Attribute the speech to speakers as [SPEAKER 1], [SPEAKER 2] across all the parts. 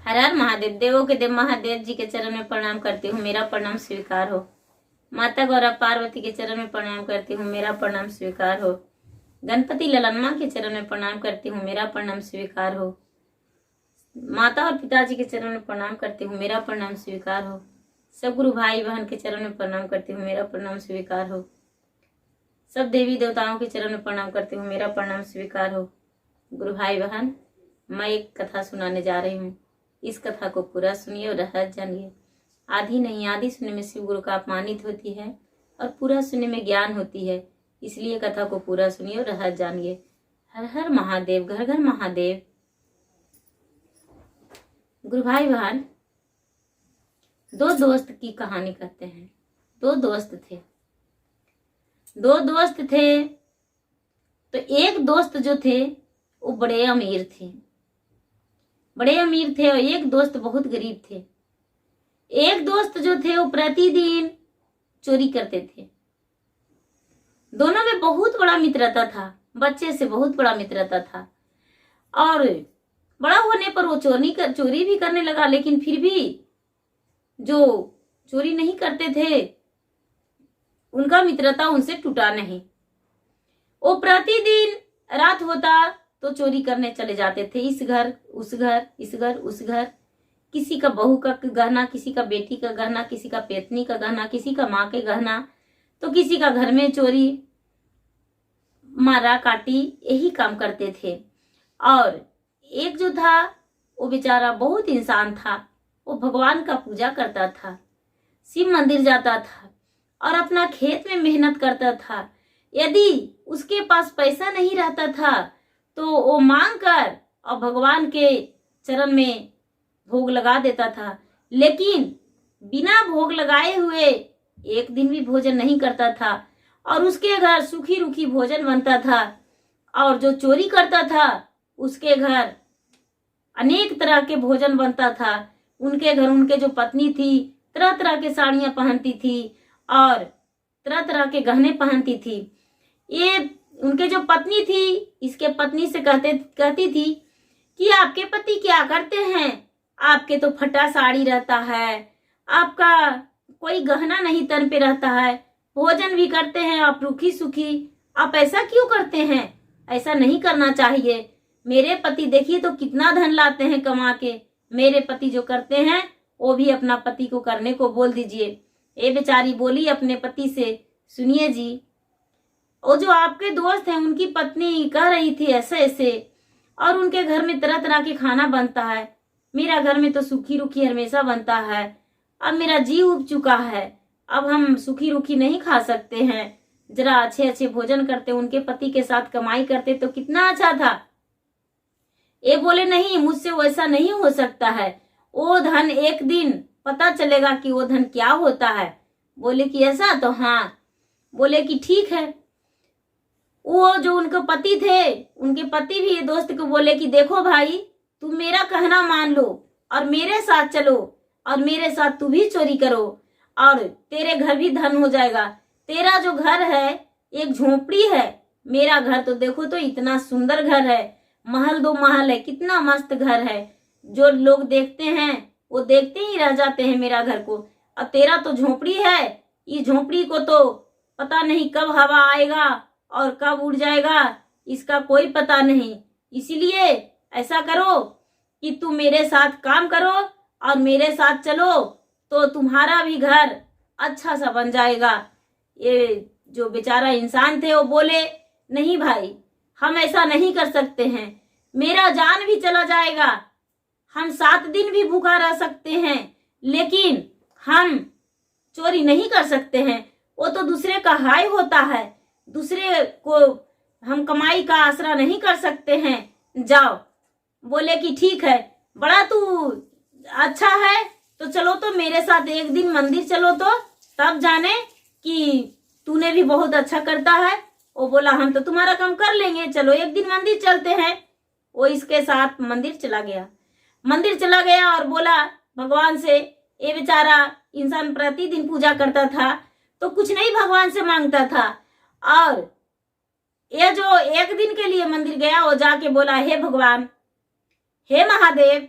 [SPEAKER 1] हर हर महादेव। देवों के देव महादेव जी के चरण में प्रणाम करती हूँ, मेरा प्रणाम स्वीकार हो। माता गौरा पार्वती के चरण में प्रणाम करती हूँ, मेरा प्रणाम स्वीकार हो। गणपति ललनमा के चरण में प्रणाम करती हूँ, मेरा प्रणाम स्वीकार हो। माता और पिताजी के चरण में प्रणाम करती हूँ, मेरा प्रणाम स्वीकार हो। सब गुरु भाई बहन के चरण में प्रणाम करती हूँ, मेरा प्रणाम स्वीकार हो। सब देवी देवताओं के चरण में प्रणाम करती हूँ, मेरा प्रणाम स्वीकार हो। गुरु भाई बहन, मैं एक कथा सुनाने जा रही हूँ। इस कथा को पूरा सुनिए और रहस्य जानिए। आधी नहीं आधी सुनने में शिव गुरु का अपमानित होती है और पूरा सुनने में ज्ञान होती है, इसलिए कथा को पूरा सुनिए और रहस्य जानिए। हर हर महादेव, घर घर महादेव। गुरु भाई बहन, दो दोस्त की कहानी कहते हैं। दो दोस्त थे। तो एक दोस्त जो थे वो बड़े अमीर थे और एक दोस्त बहुत गरीब थे। एक दोस्त जो थे वो प्रतिदिन चोरी करते थे। दोनों में बहुत बड़ा मित्रता था, बच्चे से बहुत बड़ा मित्रता था। और बड़ा होने पर वो चोरी भी करने लगा, लेकिन फिर भी जो चोरी नहीं करते थे उनका मित्रता उनसे टूटा नहीं। वो प्रतिदिन रात होता तो चोरी करने चले जाते थे, इस घर उस घर। किसी का बहू का गहना, किसी का बेटी का गहना, किसी का पेतनी का गहना, किसी का माँ के गहना, तो किसी का घर में चोरी, मारा काटी, यही काम करते थे। और एक जो था वो बेचारा बहुत इंसान था। वो भगवान का पूजा करता था, शिव मंदिर जाता था और अपना खेत में मेहनत करता था। यदि उसके पास पैसा नहीं रहता था तो वो मांग कर और भगवान के चरण में भोग लगा देता था, लेकिन बिना भोग लगाए हुए एक दिन भी भोजन नहीं करता था और उसके घर सूखी रूखी भोजन बनता था। और जो चोरी करता था उसके घर अनेक तरह के भोजन बनता था। उनके घर उनके जो पत्नी थी तरह तरह के साड़ियां पहनती थी और तरह तरह के गहने पहनती थी। ये उनके जो पत्नी थी इसके पत्नी से कहती थी कि आपके पति क्या करते हैं? आपके तो फटा साड़ी रहता है, आपका कोई गहना नहीं तन पे रहता है, भोजन भी करते हैं आप रूखी सूखी, आप ऐसा क्यों करते हैं? ऐसा नहीं करना चाहिए। मेरे पति देखिए तो कितना धन लाते हैं कमा के। मेरे पति जो करते हैं वो भी अपना पति को करने को बोल दीजिए। ये बेचारी बोली अपने पति से, सुनिए जी, वो जो आपके दोस्त हैं उनकी पत्नी कह रही थी ऐसे ऐसे, और उनके घर में तरह तरह के खाना बनता है। मेरा घर में तो सूखी रूखी हमेशा बनता है। अब मेरा जी उब चुका है, अब हम सूखी रूखी नहीं खा सकते हैं। जरा अच्छे अच्छे भोजन करते, उनके पति के साथ कमाई करते तो कितना अच्छा था। ये बोले नहीं, मुझसे वैसा नहीं हो सकता है। वो धन एक दिन पता चलेगा कि वो धन क्या होता है। बोले कि ऐसा, तो हाँ। बोले कि ठीक है। वो जो उनके पति थे, उनके पति भी ये दोस्त को बोले कि देखो भाई, तुम मेरा कहना मान लो और मेरे साथ चलो और मेरे साथ तू भी चोरी करो और तेरे घर भी धन हो जाएगा। तेरा जो घर है एक झोपड़ी है, मेरा घर तो देखो तो इतना सुंदर घर है, महल दो महल है, कितना मस्त घर है। जो लोग देखते हैं वो देखते ही रह जाते हैं मेरा घर को। और तेरा तो झोपड़ी है, ये झोपड़ी को तो पता नहीं कब हवा आएगा और कब उड़ जाएगा, इसका कोई पता नहीं। इसीलिए ऐसा करो कि तुम मेरे साथ काम करो और मेरे साथ चलो तो तुम्हारा भी घर अच्छा सा बन जाएगा। ये जो बेचारा इंसान थे वो बोले नहीं भाई, हम ऐसा नहीं कर सकते हैं, मेरा जान भी चला जाएगा, हम 7 दिन भी भूखा रह सकते हैं, लेकिन हम चोरी नहीं कर सकते हैं। वो तो दूसरे का हाय होता है, दूसरे को हम कमाई का आसरा नहीं कर सकते हैं। जाओ। बोले कि ठीक है, बड़ा तू अच्छा है, तो चलो तो मेरे साथ एक दिन मंदिर चलो तो तब जाने कि तूने भी बहुत अच्छा करता है। वो बोला हम तो तुम्हारा काम कर लेंगे, चलो एक दिन मंदिर चलते हैं। वो इसके साथ मंदिर चला गया और बोला भगवान से, ये बेचारा इंसान प्रतिदिन पूजा करता था तो कुछ नहीं भगवान से मांगता था, और ये जो एक दिन के लिए मंदिर गया वो जाके बोला, हे भगवान, हे महादेव,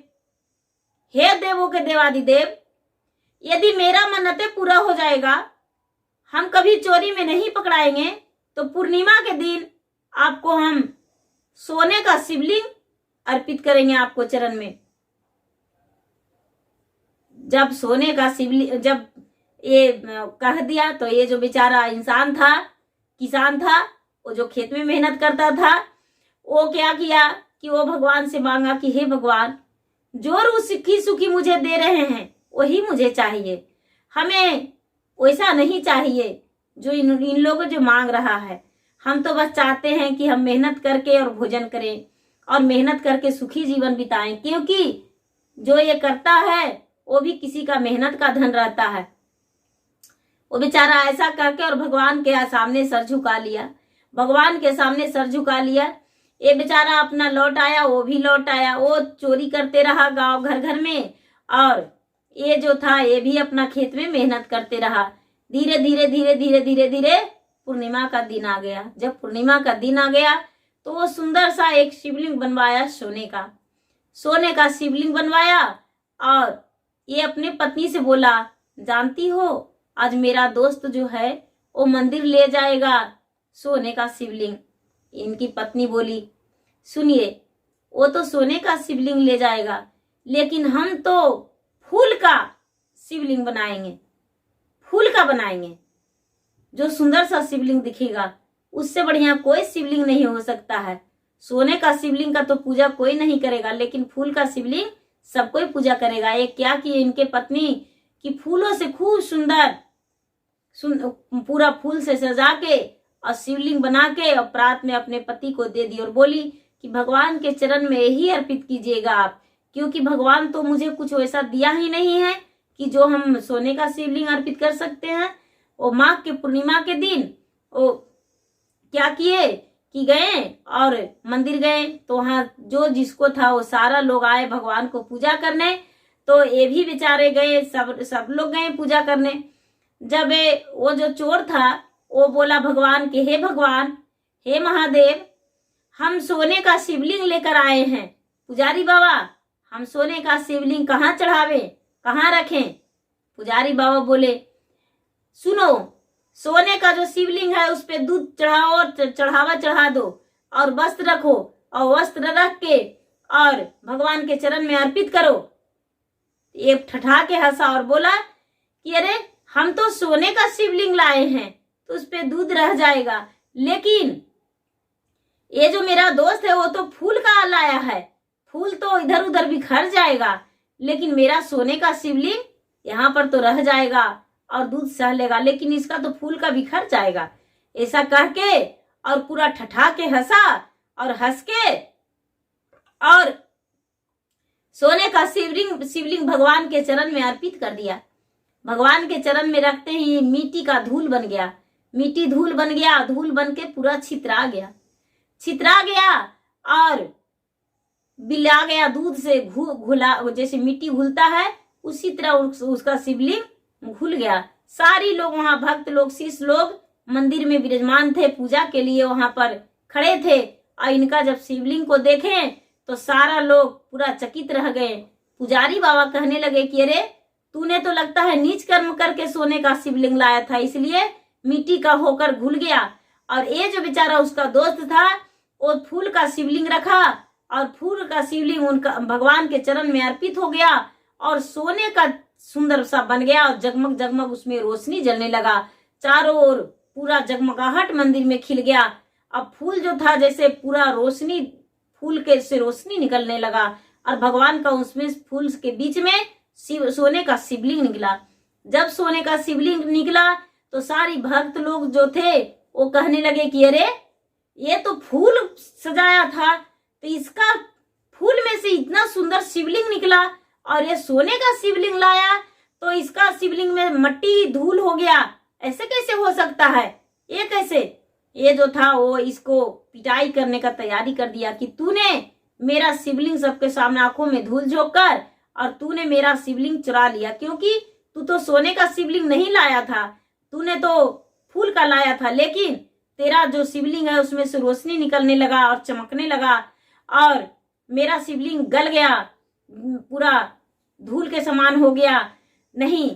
[SPEAKER 1] हे देवों के देवादिदेव, यदि मेरा मन्नतें पूरा हो जाएगा, हम कभी चोरी में नहीं पकड़ाएंगे, तो पूर्णिमा के दिन आपको हम सोने का शिवलिंग अर्पित करेंगे आपको चरण में। जब सोने का शिवलिंग जब ये कह दिया, तो ये जो बेचारा इंसान था, किसान था, वो जो खेत में मेहनत करता था, वो क्या किया कि वो भगवान से मांगा कि हे भगवान, जो सुखी सुखी मुझे दे रहे हैं वही मुझे चाहिए, हमें वैसा नहीं चाहिए जो इन लोगों जो मांग रहा है। हम तो बस चाहते हैं कि हम मेहनत करके और भोजन करें और मेहनत करके सुखी जीवन बिताएं, क्योंकि जो ये करता है वो भी किसी का मेहनत का धन रहता है। वो बेचारा ऐसा करके और भगवान के सामने सर झुका लिया, भगवान के सामने सर झुका लिया। ये बेचारा अपना लौट आया, वो भी लौट आया, वो चोरी करते रहा गांव घर घर में, और ये जो था ये भी अपना खेत में मेहनत करते रहा। धीरे धीरे धीरे धीरे धीरे धीरे पूर्णिमा का दिन आ गया। जब पूर्णिमा का दिन आ गया तो वो सुंदर सा एक शिवलिंग बनवाया, सोने का शिवलिंग बनवाया, और ये अपने पत्नी से बोला, जानती हो आज मेरा दोस्त जो है वो मंदिर ले जाएगा सोने का शिवलिंग। इनकी पत्नी बोली, सुनिए, वो तो सोने का शिवलिंग ले जाएगा, लेकिन हम तो फूल का शिवलिंग बनाएंगे, फूल का बनाएंगे, जो सुंदर सा शिवलिंग दिखेगा, उससे बढ़िया कोई शिवलिंग नहीं हो सकता है। सोने का शिवलिंग का तो पूजा कोई नहीं करेगा, लेकिन फूल का शिवलिंग सब कोई पूजा करेगा। ये क्या किए इनके पत्नी कि फूलों से खूब सुंदर पूरा फूल से सजा के और शिवलिंग बना के और प्रात में अपने पति को दे दी और बोली कि भगवान के चरण में यही अर्पित कीजिएगा आप, क्योंकि भगवान तो मुझे कुछ वैसा दिया ही नहीं है कि जो हम सोने का शिवलिंग अर्पित कर सकते हैं। वो माघ के पूर्णिमा के दिन वो क्या किए कि गए और मंदिर गए, तो वहां जो जिसको था वो सारा लोग आए भगवान को पूजा करने, तो ये भी बेचारे गए, सब लोग गए पूजा करने। जब वो जो चोर था वो बोला भगवान के, हे भगवान, हे महादेव, हम सोने का शिवलिंग लेकर आए हैं, पुजारी बाबा हम सोने का शिवलिंग कहाँ चढ़ावे, कहाँ रखें। पुजारी बाबा बोले, सुनो, सोने का जो शिवलिंग है उस पे दूध चढ़ाओ और चढ़ावा चढ़ा दो और वस्त्र रखो और वस्त्र रख के और भगवान के चरण में अर्पित करो। एक ठठा के हंसा और बोला कि अरे हम तो सोने का शिवलिंग लाए हैं तो उस पे दूध रह जाएगा, लेकिन ये जो मेरा दोस्त है वो तो फूल का लाया है, फूल तो इधर उधर बिखर जाएगा, लेकिन मेरा सोने का शिवलिंग यहाँ पर तो रह जाएगा और दूध सह लेगा, लेकिन इसका तो फूल का बिखर जाएगा। ऐसा कह के और पूरा ठठा के हंसा और हंस के और सोने का शिवलिंग भगवान के चरण में अर्पित कर दिया। भगवान के चरण में रखते ही मिट्टी का धूल बन गया, मिट्टी धूल बन गया, धूल बन के पूरा छितरा गया और बिला गया, दूध से घुला, जैसे मिट्टी घुलता है उसी तरह उसका शिवलिंग घुल गया। सारी लोग वहां, भक्त लोग, शिष्य लोग मंदिर में विराजमान थे, पूजा के लिए वहां पर खड़े थे, और इनका जब शिवलिंग को देखे तो सारा लोग पूरा चकित रह गए। पुजारी बाबा कहने लगे कि अरे तूने तो लगता है नीच कर्म करके सोने का शिवलिंग लाया था, इसलिए मिट्टी का होकर घुल गया। और ये जो बेचारा उसका दोस्त था वो फूल का शिवलिंग रखा और फूल का शिवलिंग उनका भगवान के चरण में अर्पित हो गया और सोने का सुंदर सा बन गया और जगमग जगमग उसमें रोशनी जलने लगा, चारों ओर पूरा जगमगाहट मंदिर में खिल गया। अब फूल जो था जैसे पूरा रोशनी, फूल के से रोशनी निकलने लगा और भगवान का उसमें फूल के बीच में सोने का शिवलिंग निकला। जब सोने का शिवलिंग निकला तो सारी भक्त लोग जो थे वो कहने लगे कि अरे ये तो फूल सजाया था, तो इसका फूल में से इतना सुंदर शिवलिंग निकला और ये सोने का शिवलिंग लाया तो इसका शिवलिंग में मट्टी धूल हो गया, ऐसे कैसे हो सकता है, ये कैसे। ये जो था वो इसको पिटाई करने का तैयारी कर दिया कि तूने मेरा शिवलिंग सबके सामने आंखों में धूल झोंक कर और तूने मेरा शिवलिंग चुरा लिया, क्योंकि तू तो सोने का शिवलिंग नहीं लाया था, तूने तो फूल का लाया था, लेकिन तेरा जो शिवलिंग है उसमें से रोशनी निकलने लगा और चमकने लगा और मेरा शिवलिंग गल गया, पूरा धूल के समान हो गया। नहीं,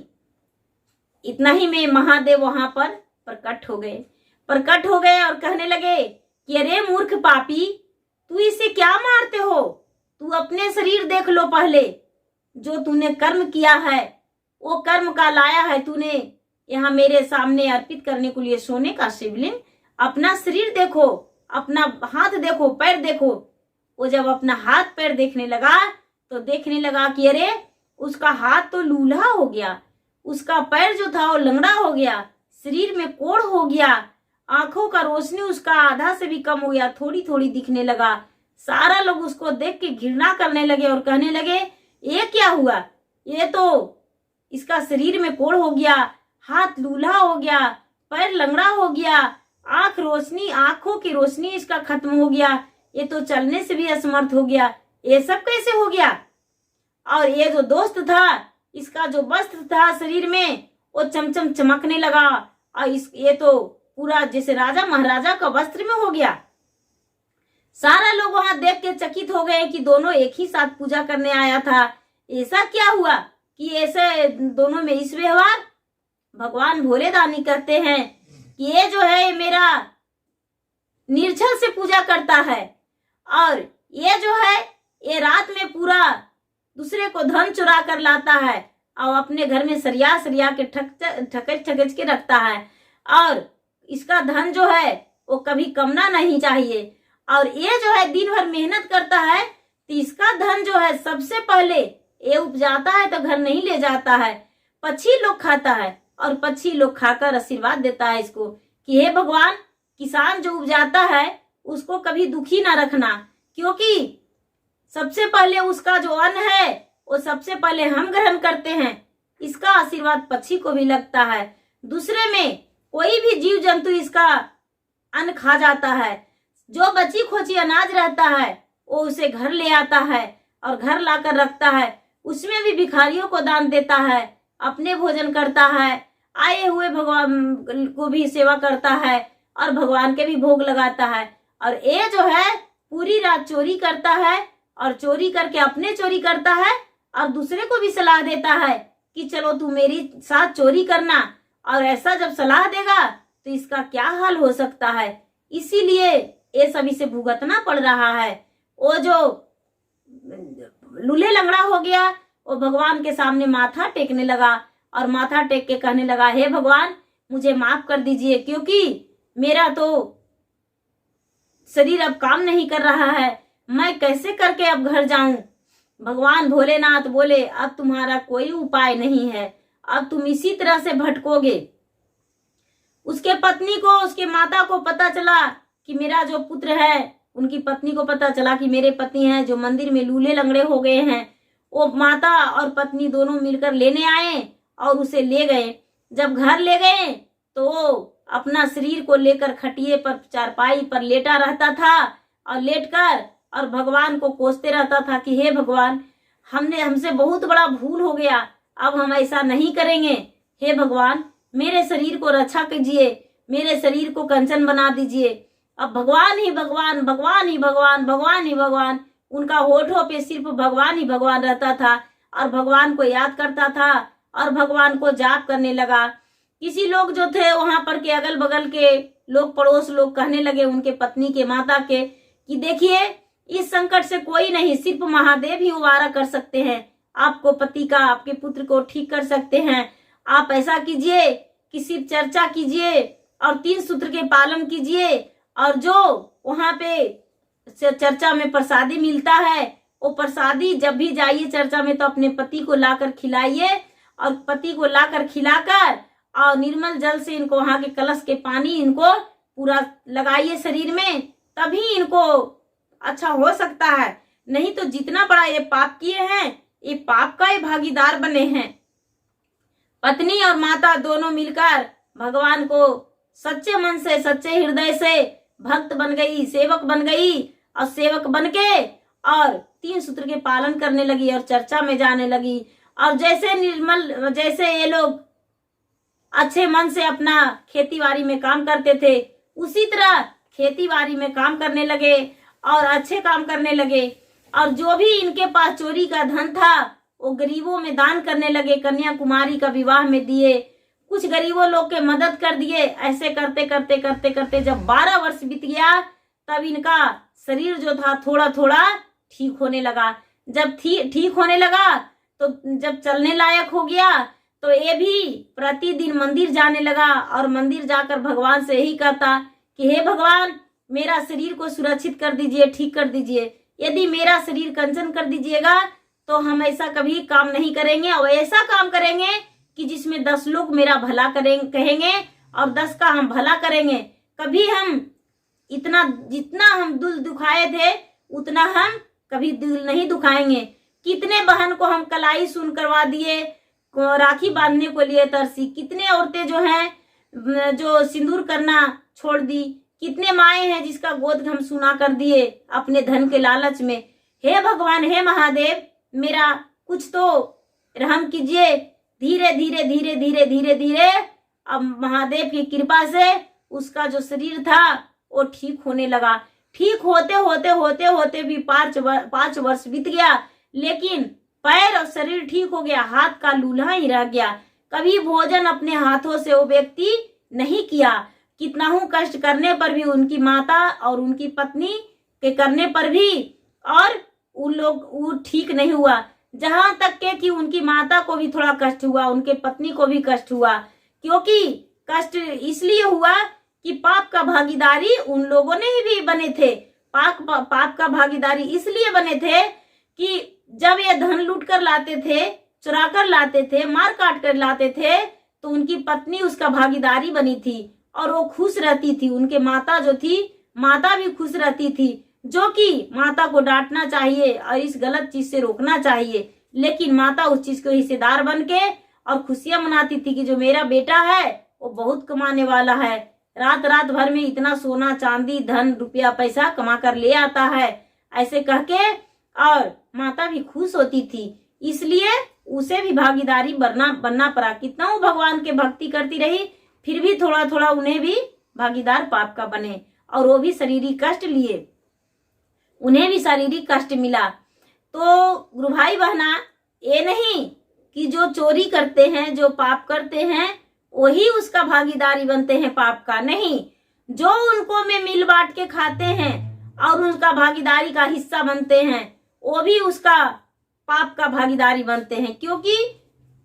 [SPEAKER 1] इतना ही में महादेव वहां पर प्रकट हो गए और कहने लगे कि अरे मूर्ख पापी, तू इसे क्या मारते हो? तू अपने शरीर देख लो पहले, जो तूने कर्म किया है वो कर्म का लाया है तूने यहाँ मेरे सामने अर्पित करने के लिए सोने का शिवलिंग। अपना शरीर देखो, अपना हाथ देखो, पैर देखो। वो जब अपना हाथ पैर देखने लगा तो देखने लगा कि अरे उसका हाथ तो लूल्हा हो गया, उसका पैर जो था वो लंगड़ा हो गया, शरीर में कोढ़ हो गया, आंखों का रोशनी उसका आधा से भी कम हो गया, थोड़ी थोड़ी दिखने लगा। सारा लोग उसको देख के घृणा करने लगे और कहने लगे ये क्या हुआ? ये तो इसका शरीर में कोढ़ हो गया, हाथ लूल्हा हो गया, पैर लंगड़ा हो गया, आंखों की रोशनी इसका खत्म हो गया, ये तो चलने से भी असमर्थ हो गया। ये सब कैसे हो गया? और ये जो दोस्त था, इसका जो वस्त्र था शरीर में वो चमचम चमकने लगा और ये तो पूरा जैसे राजा महाराजा का वस्त्र में हो गया। सारा लोग वहां देख के चकित हो गए कि दोनों एक ही साथ पूजा करने आया था। ऐसा क्या हुआ कि ऐसे दोनों में इस व्यवहार? भगवान भोलेदानी कहते हैं कि ये जो है मेरा निर्जल से पूजा करता है और ये जो है ये रात में पूरा दूसरे को धन चुरा कर लाता है और अपने घर में सरिया सरिया के ठकच के रखता है और इसका धन जो है वो कभी कमना नहीं चाहिए। और ये जो है दिन भर मेहनत करता है तो इसका धन जो है सबसे पहले ये उपजाता है तो घर नहीं ले जाता है, पक्षी लोग खाता है और पक्षी लोग खाकर आशीर्वाद देता है इसको कि हे भगवान, किसान जो उपजाता है उसको कभी दुखी ना रखना, क्योंकि सबसे पहले उसका जो अन्न है वो सबसे पहले हम ग्रहण करते हैं, इसका आशीर्वाद पक्षी को भी लगता है। दूसरे में कोई भी जीव जंतु इसका अन्न खा जाता है, जो बची खोची अनाज रहता है वो उसे घर ले आता है और घर लाकर रखता है, उसमें भी भिखारियों को दान देता है, अपने भोजन करता है, आए हुए भगवान को भी सेवा करता है और भगवान के भी भोग लगाता है। और ये जो है पूरी रात चोरी करता है और चोरी करके अपने चोरी करता है और दूसरे को भी सलाह देता है कि चलो तू मेरी साथ चोरी करना, और ऐसा जब सलाह देगा तो इसका क्या हाल हो सकता है। इसीलिए ये सभी से भुगतना पड़ रहा है। वो जो लूल्हे लंगड़ा हो गया वो भगवान के सामने माथा टेकने लगा और माथा टेक के कहने लगा हे भगवान, मुझे माफ कर दीजिए, क्योंकि मेरा तो शरीर अब काम नहीं कर रहा है, मैं कैसे करके अब घर जाऊं। भगवान भोलेनाथ बोले अब तुम्हारा कोई उपाय नहीं है, अब तुम इसी तरह से भटकोगे। उसके पत्नी को, उसके माता को पता चला कि मेरा जो पुत्र है, उनकी पत्नी को पता चला कि मेरे पति हैं जो मंदिर में लूले लंगड़े हो गए हैं। वो माता और पत्नी दोनों मिलकर लेने आए और उसे ले गए। जब घर ले गए तो वो अपना शरीर को लेकर खटिए पर चारपाई पर लेटा रहता था और लेटकर और भगवान को कोसते रहता था कि हे भगवान, हमसे बहुत बड़ा भूल हो गया, अब हम ऐसा नहीं करेंगे। हे भगवान, मेरे शरीर को रक्षा कीजिए, मेरे शरीर को कंचन बना दीजिए। अब भगवान ही भगवान, भगवान ही भगवान, भगवान ही भगवान, उनका होठों पे सिर्फ भगवान ही भगवान रहता था और भगवान को याद करता था और भगवान को जाप करने लगा। किसी लोग जो थे वहां पर के अगल बगल के लोग, पड़ोस लोग कहने लगे उनके पत्नी के, माता के, कि देखिए इस संकट से कोई नहीं, सिर्फ महादेव ही उबारा कर सकते हैं, आपको पति का, आपके पुत्र को ठीक कर सकते हैं। आप ऐसा कीजिए कि सिर्फ चर्चा कीजिए और 3 सूत्र के पालन कीजिए, और जो वहां पे चर्चा में प्रसादी मिलता है वो प्रसादी जब भी जाइए चर्चा में तो अपने पति को लाकर खिलाइए और पति को लाकर खिलाकर और निर्मल जल से इनको वहां के कलश के पानी इनको पूरा लगाइए शरीर में, तभी इनको अच्छा हो सकता है। नहीं तो जितना बड़ा ये पाप किए हैं, ये पाप का ही भागीदार बने हैं। पत्नी और माता दोनों मिलकर भगवान को सच्चे मन से, सच्चे हृदय से भक्त बन गई, सेवक बन गई और सेवक बन के और 3 सूत्र के पालन करने लगी और चर्चा में जाने लगी। और जैसे ये लोग अच्छे मन से अपना खेतीबाड़ी में काम करते थे, उसी तरह खेतीबाड़ी में काम करने लगे और अच्छे काम करने लगे। और जो भी इनके पास चोरी का धन था वो गरीबों में दान करने लगे, कन्याकुमारी का विवाह में दिए, कुछ गरीबों लोग के मदद कर दिए। ऐसे करते करते करते करते जब 12 वर्ष बीत गया तब इनका शरीर जो था थोड़ा थोड़ा ठीक होने लगा। जब ठीक होने लगा तो जब चलने लायक हो गया तो ये भी प्रतिदिन मंदिर जाने लगा और मंदिर जाकर भगवान से यही कहता कि हे भगवान, मेरा शरीर को सुरक्षित कर दीजिए, ठीक कर दीजिए। यदि मेरा शरीर कंचन कर दीजिएगा तो हम ऐसा कभी काम नहीं करेंगे और ऐसा काम करेंगे कि जिसमें 10 लोग मेरा भला कहेंगे और 10 का हम भला करेंगे। कभी हम जितना हम दिल दुखाए थे उतना हम कभी दिल नहीं दुखाएंगे। कितने बहन को हम कलाई सुन करवा दिए, राखी बांधने को लिए तरसी। कितने औरतें जो हैं जो सिंदूर करना छोड़ दी। कितने माए हैं जिसका गोद हम सुना कर दिए अपने धन के लालच में। हे भगवान, हे महादेव, मेरा कुछ तो रहम कीजिए। धीरे धीरे धीरे धीरे धीरे धीरे अब महादेव की कृपा से उसका जो शरीर था वो ठीक होने लगा। ठीक होते होते होते होते भी 5 वर्ष बीत गया, लेकिन पैर और शरीर ठीक हो गया, हाथ का लूल्हा ही रह गया। कभी भोजन अपने हाथों से वो व्यक्ति नहीं किया। कितना हूं कष्ट करने पर भी, उनकी माता और उनकी पत्नी के करने पर भी, और वो ठीक नहीं हुआ। जहां तक के कि उनकी माता को भी थोड़ा कष्ट हुआ, उनके पत्नी को भी कष्ट हुआ। क्योंकि कष्ट इसलिए हुआ कि पाप का भागीदारी उन लोगों ने ही भी बने थे। पाप का भागीदारी इसलिए बने थे कि जब ये धन लूट कर लाते थे, चुरा कर लाते थे, मार काट कर लाते थे, तो उनकी पत्नी उसका भागीदारी बनी थी और वो खुश रहती थी। उनके माता जो थी, माता भी खुश रहती थी, जो कि माता को डांटना चाहिए और इस गलत चीज से रोकना चाहिए। लेकिन माता उस चीज को हिस्सेदार बन के और खुशियां मनाती थी कि जो मेरा बेटा है वो बहुत कमाने वाला है, रात रात भर में इतना सोना चांदी धन रुपया पैसा कमा कर ले आता है, ऐसे कह के। और माता भी खुश होती थी, इसलिए उसे भी भागीदारी बनना पड़ा। कितना वो भगवान के भक्ति करती रही, फिर भी थोड़ा थोड़ा उन्हें भी भागीदार पाप का बने और वो भी शारीरिक कष्ट लिए, उन्हें भी शारीरिक कष्ट मिला। तो गुरु भाई बहना, ये नहीं कि जो चोरी करते हैं, जो पाप करते हैं, वही उसका भागीदारी बनते हैं पाप का। नहीं, जो उनको में मिल बांट के खाते हैं और उनका भागीदारी का हिस्सा बनते हैं, वो भी उसका पाप का भागीदारी बनते हैं। क्योंकि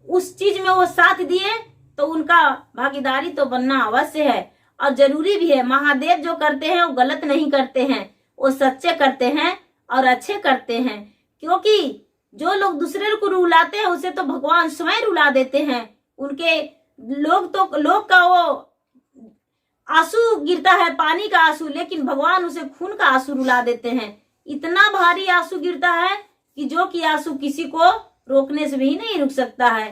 [SPEAKER 1] उस चीज में वो साथ दिए तो उनका भागीदारी तो बनना अवश्य है और जरूरी भी है। महादेव जो करते हैं वो गलत नहीं करते हैं, वो सच्चे करते हैं और अच्छे करते हैं। क्योंकि जो लोग दूसरे को रुलाते हैं उसे तो भगवान स्वयं रुला देते हैं। उनके लोग का वो आंसू गिरता है, पानी का आंसू, लेकिन भगवान उसे खून का आंसू रुला देते हैं। इतना भारी आंसू गिरता है कि जो कि आंसू किसी को रोकने से भी नहीं रुक सकता है।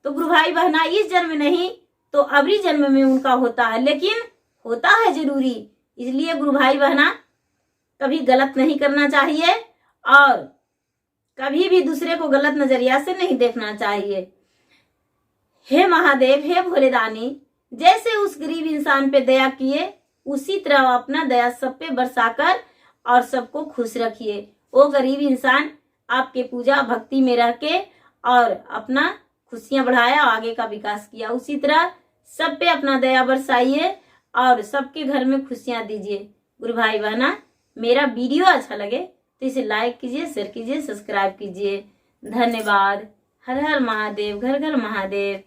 [SPEAKER 1] तो गुरु भाई बहना, इस जन्म नहीं तो अगली जन्म में उनका होता है, लेकिन होता है जरूरी। इसलिए गुरु भाई बहना, कभी गलत नहीं करना चाहिए और कभी भी दूसरे को गलत नजरिया से नहीं देखना चाहिए। हे महादेव, हे भोलेदानी, जैसे उस गरीब इंसान पे दया किए उसी तरह अपना दया सब पे बरसाकर और सबको खुश रखिए। वो गरीब इंसान आपके पूजा भक्ति में रह के और अपना खुशियां बढ़ाया, आगे का विकास किया। उसी तरह सब पे अपना दया बरसाइए और सबके घर में खुशियां दीजिए। गुरु भाई बहना, मेरा वीडियो अच्छा लगे तो इसे लाइक कीजिए, शेयर कीजिए, सब्सक्राइब कीजिए। धन्यवाद। हर हर महादेव, घर घर महादेव।